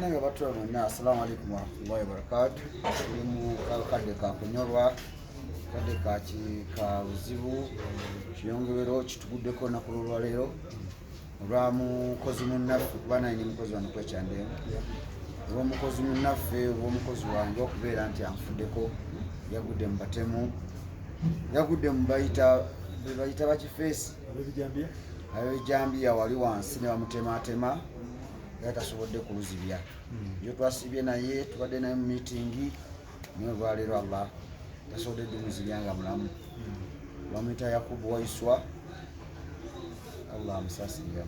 Nanga batwa bonna assalamu alaikum wa rahmatullahi wa barakatuh. Mu Atekateka Kwanjula ka buzibu kiyongero kituguddeko na kulolwa leero olwa mukozi munnaffe kuba naye mukozi wano kwekyandemu olw'omukozi munnaffe olw'omukozi wange okubeera nti anfuddeko yagudde mu batemu yagudde mu bayita bakifeesi ab'ebijambiya wali wansi ne bamutematema tasobodde kuluzibya yo twasibye naye tubadde naye mu meeting naye olwaleero Allah tasobodde dumuzibya nga mulamu bamuyita Yakubu Waiswa Allah amusasirira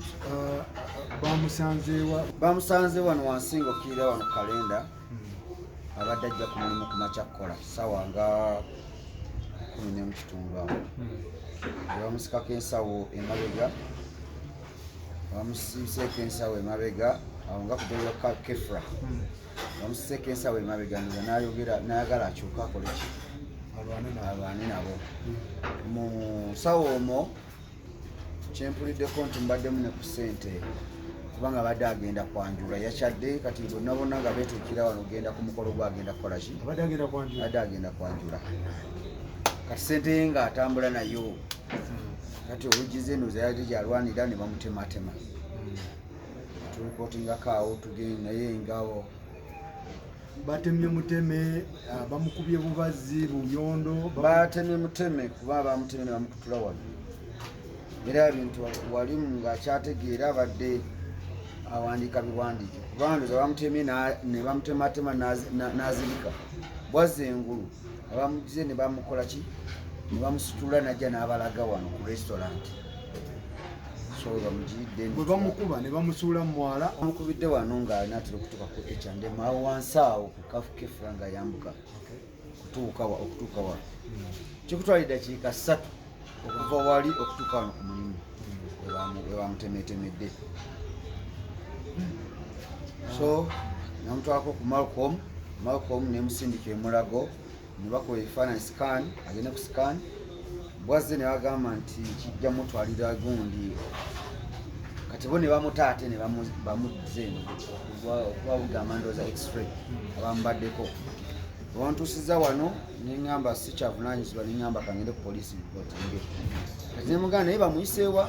bamusanze wano wansi ng'okkirira wano ku kalenda abadde ajja ku mulimu ku makya kukola ssaawa nga 10:30 awo bamusikako ensawo emabega bamusiiseeko ensawo emabega awo nga kudolera kefra bamusiiseeko ensawo emabega nayagala akyuka akole ki alwane nabo mu nsawo omwo kyempuliddeko nti mbaddemu ne ku ssente kubanga abadde agenda kwanjula yakyadde kati bonna bonna nga beetuukira wano ogenda ku mukolo gwagenda kukola ki abadde agenda kwanjula kati ssente ye ng'atambula nayo kati olugize ndoza yali gyalwanira ne bamutematema tulipootingako awo tugenda naye ngawo batemye muteme bamukubye bubazi buyondo batemye muteme kuba bamutemye ne bamukutula wano era ebintu walimu ng'akyategeera abadde awandiika biwandiike kubanga ndoza bamutemye ne bamutematema n'azirika bwazza engulu abamugize ne bamukola ki ne bamusitula najja n'abalaga wano ku restaurant so bamugidde bwe bamukuba ne bamusuula mu mwala bamukubidde wano ng'anaatera okutuuka ku ekyandema awo wansi awo ku kefura nga yambuka okutuuka wa kikutwalira dakiika 3 okuva wali okutuuka wano ku mulimu we bamutemetemedde so namutwalako ku Malcolm nemusindika emulago ne bakola ebifaananyi scan agende ku scan bwazze ne bagamba nti kijja mutwalira gundi kati bo ne bamutaate ne bamuzze eno okubagamba ndowooza x-ray abamubaddeko bwantuusiza wano neŋŋamba si kyavunaanyizibwa neŋŋamba kangende ku poliisi ripootinge kati nemugamba naye bamuyiseewa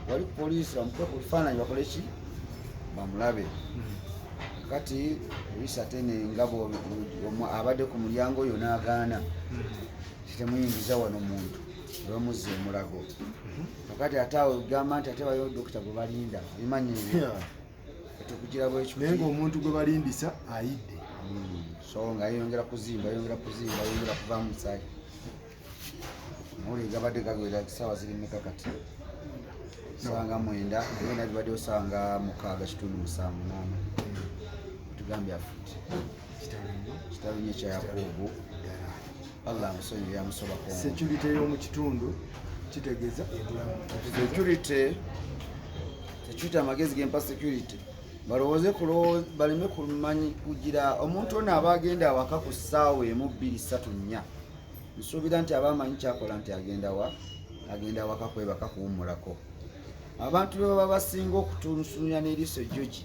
wali ku poliisi bamukwe ku bifaananyi bakole ki bamulabe kati poliisi ate nengabo abadde ku mulyango oyo n'agaana temuyingiza wano muntu bamuzza emulago kakati ate awo ogamba nti ate bayo dokita gwe balinda bimanyi tukugira bwekyo naye ng'omuntu gwe balindisa ayidde so nga yeyongera kuzimba yongera kuvaamu musaayi mawulire gabadde gagwera ssaawa ziri mmeka kati ssaawa nga 9 naye nabibaddewo ssaawa nga 6:7 tugambye afuti kitabinye kya Yakubu Allah amusonyiwe yamusobako security y'omu kitundu kitegeeza security amagezi gempa security balowooze baleme kumanyi kugira omuntu ono aba agenda awaka ku ssaawa 1:2-3-4 nsuubira nti abamanyi kyakola nti agenda awaka kwebaka kuwummulako abantu be baba basinga okutunsunya n'eriiso jogi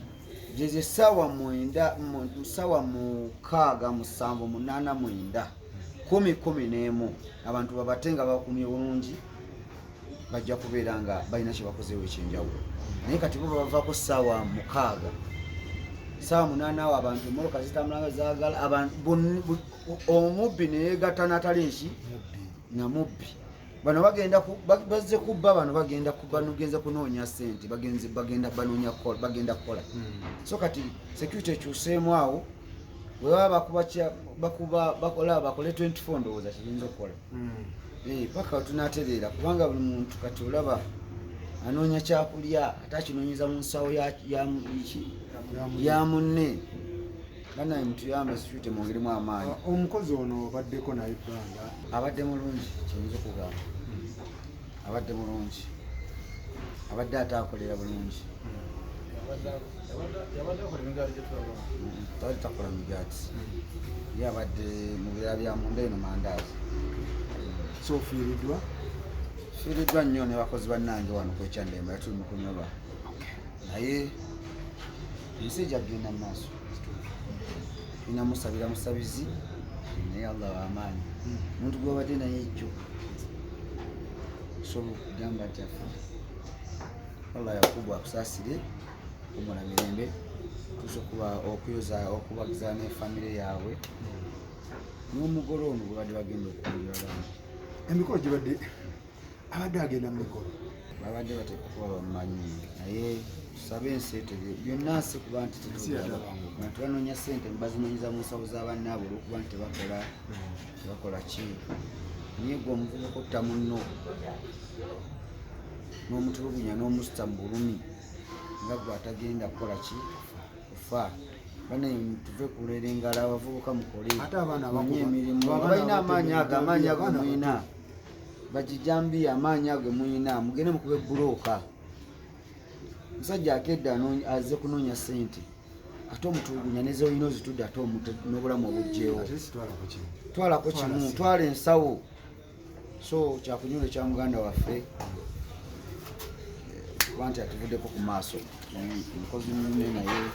gyezo essaawa 10:89 abantu babate nga bakumye bulungi bajja kubeera nga balina kye bakozeewo ekyenjawulo naye kati bo bavaako ssaawa 6 ssaawa 8 awo abantu emmotoka zitambulanga zaagala omubbi neyegatta n'atali enki namubbi bano bazze kubba bano bagenda kunoonya ssente bagenda kukola so kati security ekyuseemu awo bwe baba bakola bakole 24 ndowooza kiyinza okukola paka tunatereera kubanga buli muntu kati olaba anoonya kyakulya ate akinoonyeza mu nsawo ya munne banaye mutuyambe security mwongerimu amaanyi omukozi ono obaddeko naye ebbanga abadde mulungi kiyinza okugamba abadde mulungi abadde ataakolera bulungi tawali takola migaati ye abadde mu bira bya munda eno mandaazi so fiiriddwa nnyo ne bakozi bannange wano kwekyandembe tuli mu kunyolwa naye omusajja agenda mu maaso inamusabira musabizi naye Allah w'amaanyi omuntu gw'obadde naye ekyo osobola okugamba nti afa Allah Yakubu akusaasire kumula mirembe tuza okuyoza okubagiza ne famire yaabwe n'omugole ono gwe badde bagenda okukunjula abantu emikolo gibadde abadde agenda mu mikolo babadde bateeka kuba bamumanyi naye tusabe ensente byonna nsi kuba nti abantu banoonya ssente bazinonyeza mu nsawo z'abannaabwe olwokuba nti tebakola ki naye gwe omuvubuka otta munno n'omutulugunya n'omusita mu bulumi nga gwe atagenda kukola ki kufa bane tuve kulera engala abavubuka mukole ate abaana emirimu balina amaanyi ago muyina bajijambiya amaanyi ago muyina mugende mukube bulooka musajja akedde azze kunoonya ssente ate omutulugunya nezoyina ozitudde ate n'obulamu obugjewo twalako kimu twala ensawo so kyakunyulo kya muganda waffe kuba nti atuvuddeko ku maaso omukozi munne naye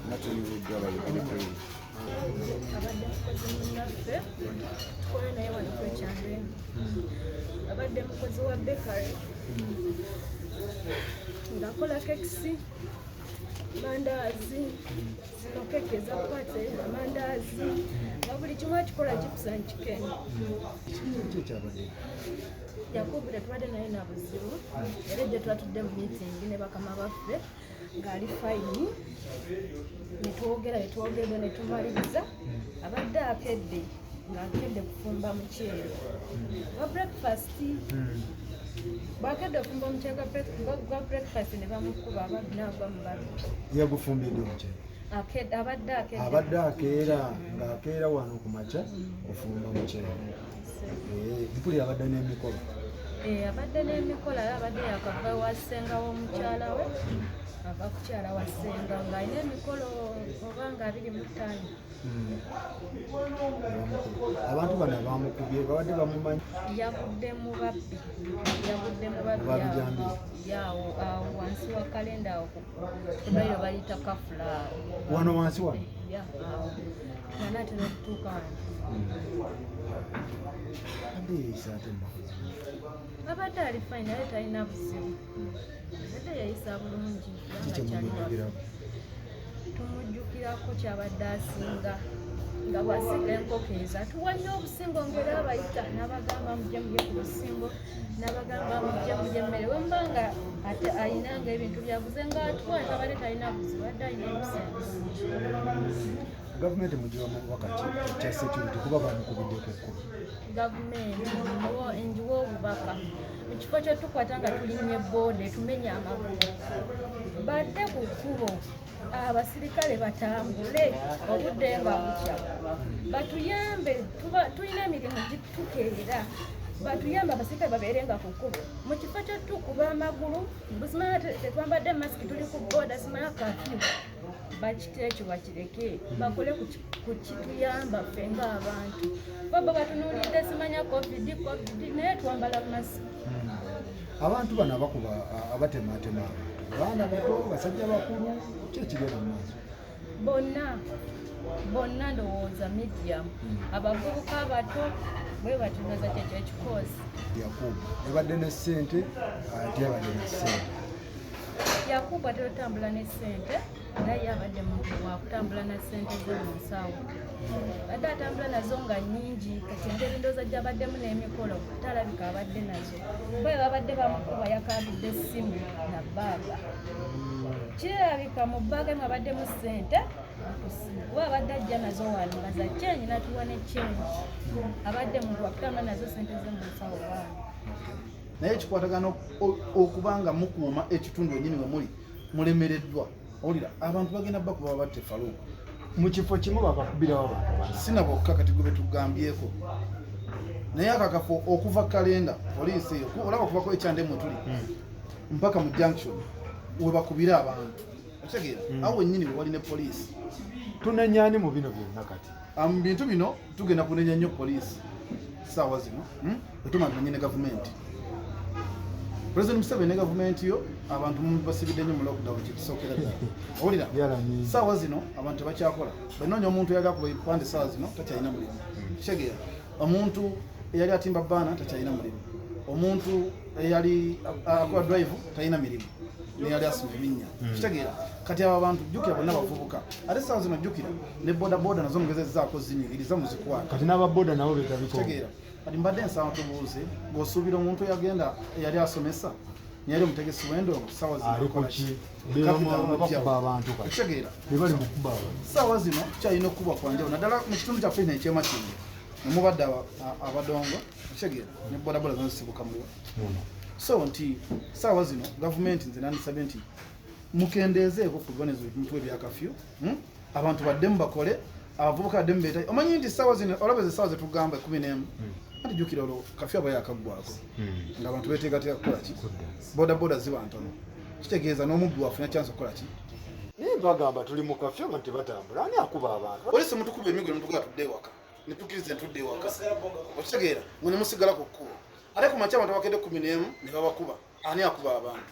nga tunyuliddwa abayogerekweri abadde mukozi munnaffe tukola naye wano kwekyandemu abadde mukozi wa bekare ng'akola kekisi mandaazi zino keke ezakwate amandaazi nga buli kimu akikola kikusa nkikeni Yakubu tetubadde naye na buzibu era ejjo twatudde mu miitingi ne bakama baffe ng'ali fayini netwogera ne tumaliriza abadde akedde ng'akedde kufumba muceere gwa breakfast bakedde okufumba omuceere gwa breakfast ne bamukuba nagwa mu babbi yagufumbidde omuceere abadde akeera ng'akeera wano ku makya kufumba muceere mpuli abadde n'emikolo abadde n'emikolo abadde yakava wa ssenga w'omukyala we ava kukyala wa ssenga ng'alina emikolo oba nga 25 abantu bano bamukubye babadde bamumanyi yavudde mu babbi yawo wansi wa kalenda awo kubayo bayita kafula wano wansi wano nanatera okutuuka wano abadde ali fine naye talina buzibu abadde yayisa bulungi tumujjukirako kyabadde asinga nga bwasiga enkoko ezo atuwa nnyo obusingo ng'era abayita n'abagamba mujje mujje ku busingo n'abagamba mujje mujje emmere wemba nga ayinanga ebintu byabuze ng'atuwa abadde talina buzibu adde alina ebisengo gavumenti mugiwamu wakati kya security kuba bamukubidde ku kkubo gavumenti njiwa obubaka mu kifo kye tukwata nga tulinye boode tumenya amagulu badde ku kkubo abasirikale batambule obudde nga bukya batuyambe tulina emirimu gitukeera batuyambe abasirikale babeerenga ku kkubo mu kifo kye tukuba amagulu busimanya tetwambadde masiki tuli ku booda simanya kafyu bakiteekyo bakireke bakole ku kituyamba ffe ng'abantu baba batunuulidde simanya covid naye twambala masiki abantu bano abakuba abatematema baana bato basajja bakulu kyekigenda mu maaso bonna ndowooza medium abavubuka abato bwe batunoza kyekyo ekikoozi Yakubu ebadde ne ssente ate abadde ne ssente Yakubu atera otambula ne ssente naye abadde muntu wakutambula na ssente ze mu nsawo badde atambula nazo nga nnyingi kati engeri ndowooza gy'abaddemu n'emikolo talabika abadde nazo bwe babadde bamukuba yakabidde essimu na bbaaga kirabika mu bbaaga emu abaddemu ssente we abadde ajja nazo wano nga za kyenyi natuwa ne kyenyi abadde muntu wakutambula nazo ssente ze mu nsawo baana naye ekikwatagana okubanga mukuuma ekitundu wenyini we muli mulemereddwa owulira abantu bagenda bakuba batte Faluku mu kifo kimu bakakubirawo abantu sina bokka kati gwe betugambyeko naye akakafo okuva kalenda poliisi eyo olaba okuvako ekyandemwe tuli mpaka mu junction we bakubira abantu otegeera awo wennyini we wali ne poliisi tunenyaani mu bino byonna kati mu bintu bino tugenda kunenya nnyo poliisi saawa zino etumanya ne gavumenti President Museveni ne gavumenti yo abantu basibidde nnyo mu lockdown kisookera ddala owulira saawa zino abantu tebakyakola banoonya omuntu eyali akuba ebipande saawa zino takyalina mulimu kitegeera omuntu eyali atimba baana takyalina mulimu omuntu eyali akola drive talina mirimu neyali asima ebinnya kitegeera kati abo abantu jjukira bonna bavubuka ate saawa zino jjukira ne bodaboda nazo mugezezzaako zinyigiriza muzikwata kati n'ababoda nabo betabiko kitegeera kati mbadde nsaba tubuuze ng'osuubira omuntu eyagenda eyali asomesa neyali omutegesi w'endongo saawa zinobakuba abantu kitegeera bebali mukuba abantu saawa zino kyalina okukubwa kwanjawulo naddala mu kitundu kyaffe kino ekyemakindi nemubadde abadongo kitegeera ne bodaboda zino zisibuka muliwo so nti saawa zino gavumenti nze nandisabye nti mukendeezeeko ku bibonezo ebintu ebya kafyu abantu baddemu bakole abavubuka baddemu beetayi omanyi nti saawa zino olabeze saawa zetugamba 11 anti jjukira olwo kafyu aba yakaggwako ng'abantu beeteekateeka kukola ki bodaboda ziba ntono kitegeeza n'omubbi wafuna chance okukola ki naye bagamba tuli mu kafyu nga tebatambula ani akuba abantu polisi mutukuba emigo nemutukuba tudde ewaka netukiriza ntudde ewaka okitegeera mwe nemusigala ku kkubo ate ku makya abantu bakedde 11 ne babakuba ani akuba abantu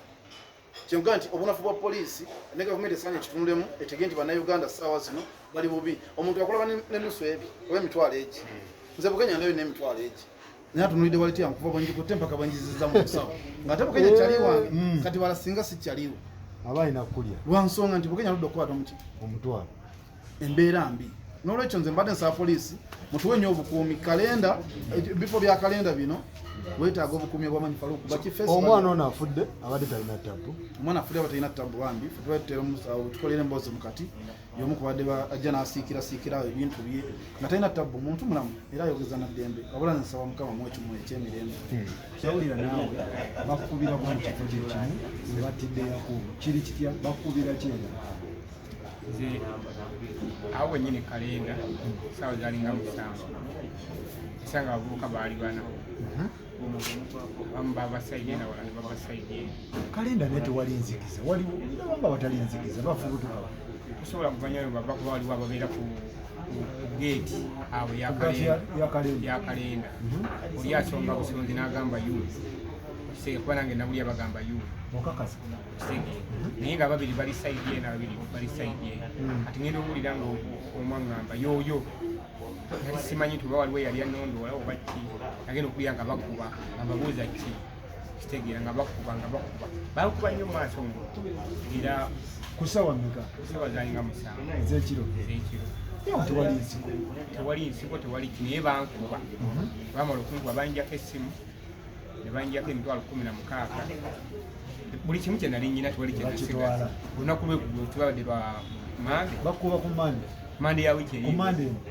kyenga nti obunafu bwa poliisi ne gavumenti esaanye ekitunulemu etege nti bannayuganda saawa zino bali bubi omuntu akulaba n'ennusu ebi oba emitwalo egi nze bukenya ndayo n'emitwalo egi naye atunulidde walitiya nkuva bwengikutte mpaka bwenjizizza mu musawo ng'ate bukenya kyali wange kati wala singa si kyaliwo aba alina kulya lwa nsonga nti bukenya ludde okukwata muki omutwalo embeera mbi n'olwekyo nze mbadde nsaba poliisi mutuwe nnyo obukuumi kalenda ebifo bya kalenda bino wetaaga obukuumi obwamanyi faluku omwana ono afudde abadde talina ttabu omwana afudde aba talina ttabu bambi tubatera omusawo tukolera emboozi mukati y'omu kubadde ajja n'asiikirasiikirawo ebintu bye nga talina ttabu muntu mulamu era ayogeza naddembe wabula nsaba mukama mwekimu ekyemirembe kyawulira naawe bakubira ku kifo kyekimu we batidde yakubu kiri kitya bakubira kyera nze awo wennyini kalenda saawa zalinga musanvu esanga abavubuka baali bana bamu babasaidye nawala ne babasaidye kalenda naye tewali nzikiza waliwo banga watali nzikiza bafubutuka kusobola kuvanyayo bava kuba waliwo ababeera ku geeti awo yakalenda oli asonga busonzi n'agamba yuli kisege kuba nange nabuli abagamba yuli okakasa kisege naye nga babiri bali saidi ena babiri bali saidi ena ati ngenda owulira nga omwaŋŋamba yoyo ati simanyi tuba waliwo yali anondoola oba ki agenda okulya nga bakuba nga babuuza ki kitegeera nga bakuba bakuba nnyo mu maaso ngo era kusawa mmeka sawa zalinga musanvu ezekiro tewali nsiko tewali ki naye bankuba bamala okunkuba banjako essimu ne banjako emitwalo 16 buli kimu kye nali nnyina tewali kyenasigaza olunaku lwekugulu tubadde lwa mande bakuba ku mande ya wiiki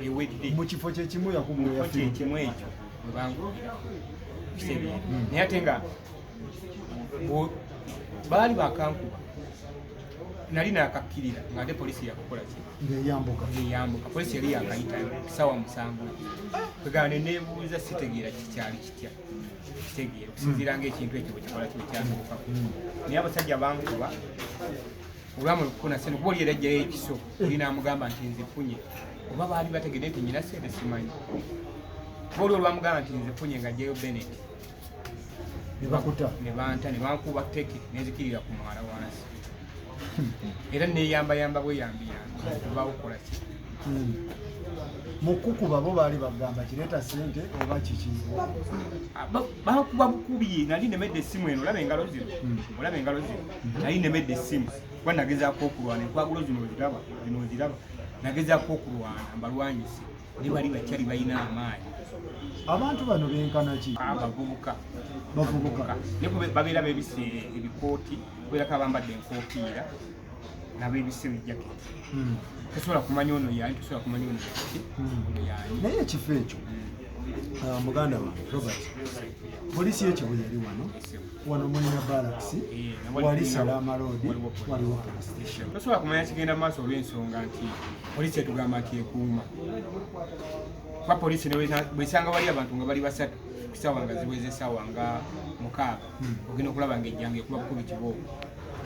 ewedde mu kifo kyekimu yakubaekimu ekyo webankubira kitegeera naye ate nga baali bakankuba nali nakakkirira ng'ate polisi yakukola ki ng'eyambuka polisi yali yakayita sawa 7 kwegamba neneebuuza sitegeera kikyali kitya kitegeera okusinziira ng'ekintu ekyo bwekikola ki bwekyatuukako naye abasajja bankuba olwamala okufuna sente kuba oli era ajjayo ekiso oli n'amugamba nti nze funye oba baali bategedde nti nyina sente simanyi kuba oli olwamugamba nti nze funye ng'ajjayo benet ne banta ne bankuba teke nezikirira ku mwala wansi era neyambayamba bweyambiyambi obaawo okukola ki mukukuba bo baali bagamba kireeta sente oba kiki bakuba bukubi nali nemedde essimu eno olaba engalo zino nali nemedde essimu kuba nagezaako okulwana enkwagula zino oziraba nagezaako okulwana mbalwanyise naye bali bakyali balina amaanyi abantu bano benkana ki bavubuka naye babeera bebise ebikooti kubeerako abambadde enkofiira nabebise ejaketi tosobola kumanya ono yani tosobola kumanya ono yani naye ekifo ekyo muganda wange Robert polisi ekyo bwe yali wano mulina balaksi wali Salama Road waliwo police station tosobola kumanya kigenda maaso olw'ensonga nti polisi etugamba nti ekuuma kuba polisi bwesanga wali abantu nga bali basatu kusawa nga ziweze esawa nga 6 ogenda okulaba ngaejjanga ekuba kubi kiboobo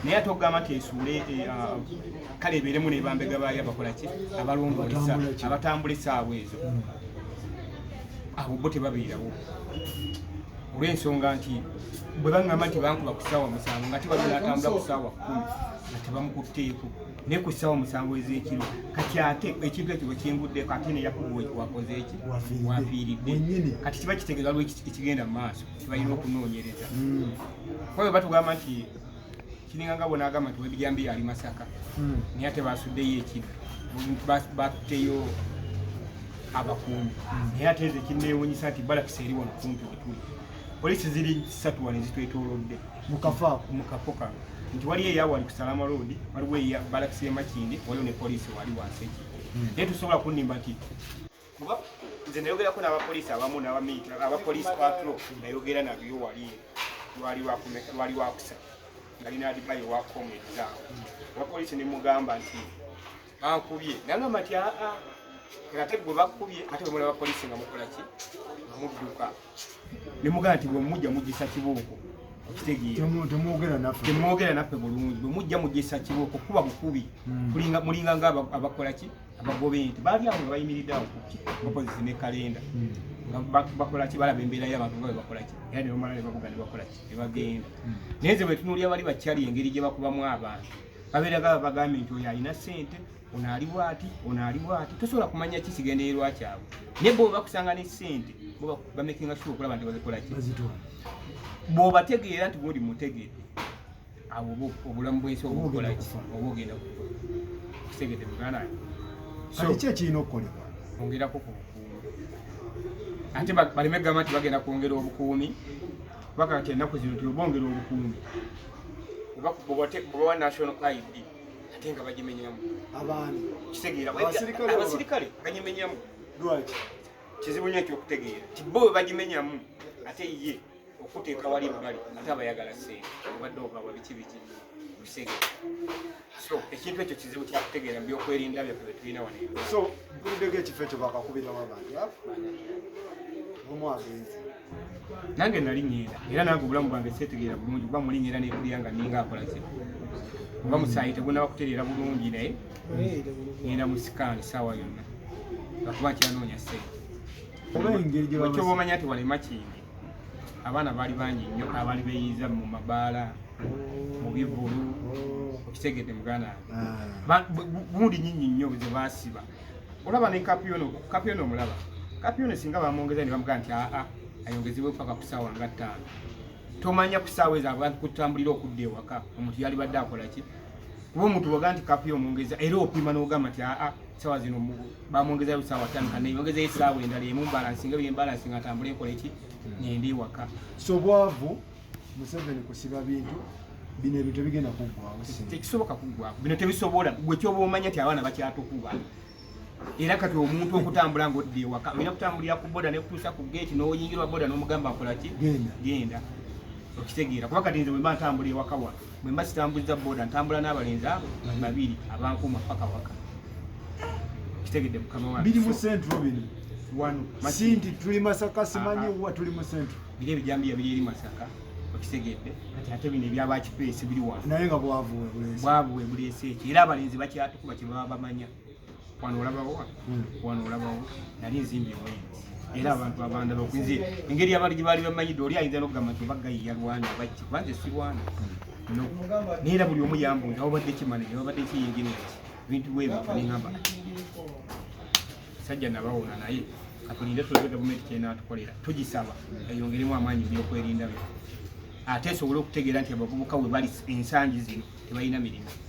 naye ate okugamba nti esuule kale ebeeremu nebambega baali abakola ki abalongolesa abatambula esaawa ezo abo bo tebabeerawo olw'ensonga nti bwe baŋŋamba nti bankuba ku ssaawa 7 nga tebali natambula ku ssaawa 10 nga tebamukutteeko naye ku ssaawa 7 ez'ekiro kati ate ekintu ekyo bwe kinguddeko ate ne yakuba wakoze eki wafiiridde kati kiba kitegeeza lweki ekigenda mu maaso kibalina okunoonyereza kwayo batugamba nti kiringa nga bonaagamba nti webijambi ali Masaka naye ate basuddeyo ekiro batutteyo abakuumi naye ate eze kinneewuunyisa nti balakisa eri wano kumpi wetuli polisi ziri 3 wano ezitwetoolodde mu kafo kano nti waliyo eyawali ku Salama Road waliwo balakisa emakindi waliwo ne polisi wali wansi eki naye tusobola kunnimba nti kuba nze nayogerako n'abapoliisi abamu abapoliisi patro nayogera nabyo wali wakusa ngalina adibayo wakomezaawo abapoliisi ne mugamba nti bankubye nagamba nti ate gwe bakubye ate bwe mulaba polisi nga mukola ki mudduka ne mugamba nti bwe mujja mugisa kibooko temwogera naffe bulungi bwe mujja mugisa kibooko kuba bukubi mulinga nga abakola ki abagobe nti baali awo nga bayimiridde awo opposite ne kalenda bakola ki balaba embeera y'abantu nga bakola ki era ne bamala ne bavuga ne bakola ki ne bagenda naye nze bwe tunuulira bali bakyali engeri gye bakubamu abantu babeeraga bagambye nti oyo alina ssente ono ali bw'ati ono ali bw'ati tosobola kumanya ki kigendererwa kyabwe naye bwe bakusanga ne ssente bamekinga sure okulaba nti bazikola ki bw'obategeera nti bw'oli mutegedde abo obulamu bw'ensi oba obukola ki oba ogenda kutegedde muganda kati ki ekirina okukolebwa ongerako ku bukuumi ate baleme gamba nti bagenda kwongera obukuumi kubaka kati ennaku zino nti obongera obukuumi obawa national ID ate nga bagimenyamu kitegeera abasirikale bagimenyamu kizibu nnyo ekyokutegeera ti bo bwe bagimenyamu ate ye okuteeka wali ebbali ate abayagala ssente obadde obawa biki bisegera so ekintu ekyo kizibu kyakutegeera mu byokwerinda byaffe bye tulina wano so mpuliddeko ekifo ekyo bakakubiramu abantu omwagenzi nange nali ngenda era nange obulamu bwange seetegeera bulungi kuba muli ngenda nekulya nga ninga akola ki oba musaayi tegunaba kutereera bulungi naye ngenda mu sikaani saawa yonna lwakuba nkyanoonya ssente ekyoba omanya nti walema kingi abaana baali bangi nnyo abaali beeyiza mu mabaala mu bivulu okitegedde muganda bundi nyinyi nnyo ze baasiba olaba ne kapyono omulaba kapyono singa bamwongeza ne bamugaa nti ayongezebwe paka ku ssaawa nga 5 tomanya ku ssaawa ezo abantu kutambulira okudda ewaka omuntu yali badde akola ki kuba omuntu wagaa nti kapyo omwongeza era opima n'ogamba nti ssaawa zino bamwongezayo ssaawa 5 kana yongezeyo essaawa endala emu balansi nga byembalansi nga atambule enkola eki ngende ewaka so bwavu Museveni kusiba bintu bino ebintu tebigenda kuggwawo tekisoboka kuggwawo bino tebisobola gwe kyoba omanya nti abaana bakyatukuba era kati omuntu okutambula ng'odda ewaka olina kutambulira ku boda nekutuusa ku geeti n'oyingirwa boda n'omugamba nkola ki genda okitegeera kuba kati nze bwe mba ntambula ewaka wano bwe mba sitambuliza boda ntambula n'abalenzi abo 2 abankuuma paka waka kitegedde mukama wange biri mu centro bino wano masinti tuli Masaka simanyi wa tuli mu centro biri ebijambiya biri eri Masaka okitegedde kati ate bino ebyabakipeesi biri wano naye nga bwavuwe buleese ekyo era abalenzi bakyatukuba kye baba bamanya wano olabawo wano olabawo nali nzimbye bwenti era abantu abandala okwinzi engeri abantu gye baali bamanyidde oli ayinza n'okugamba nti obaggayiya Rwanda baki kuba nze si Rwanda naye era buli omu yambunza wabadde kimanege wabadde kiyingine ki ebintu bwebyo neŋŋamba sajja nabawona naye katulinde tulebe gavumenti kyenaatukolera tugisaba eyongeremu amaanyi byokwerinda byo ate esobole okutegeera nti abavubuka we bali ensangi zino tebalina mirimu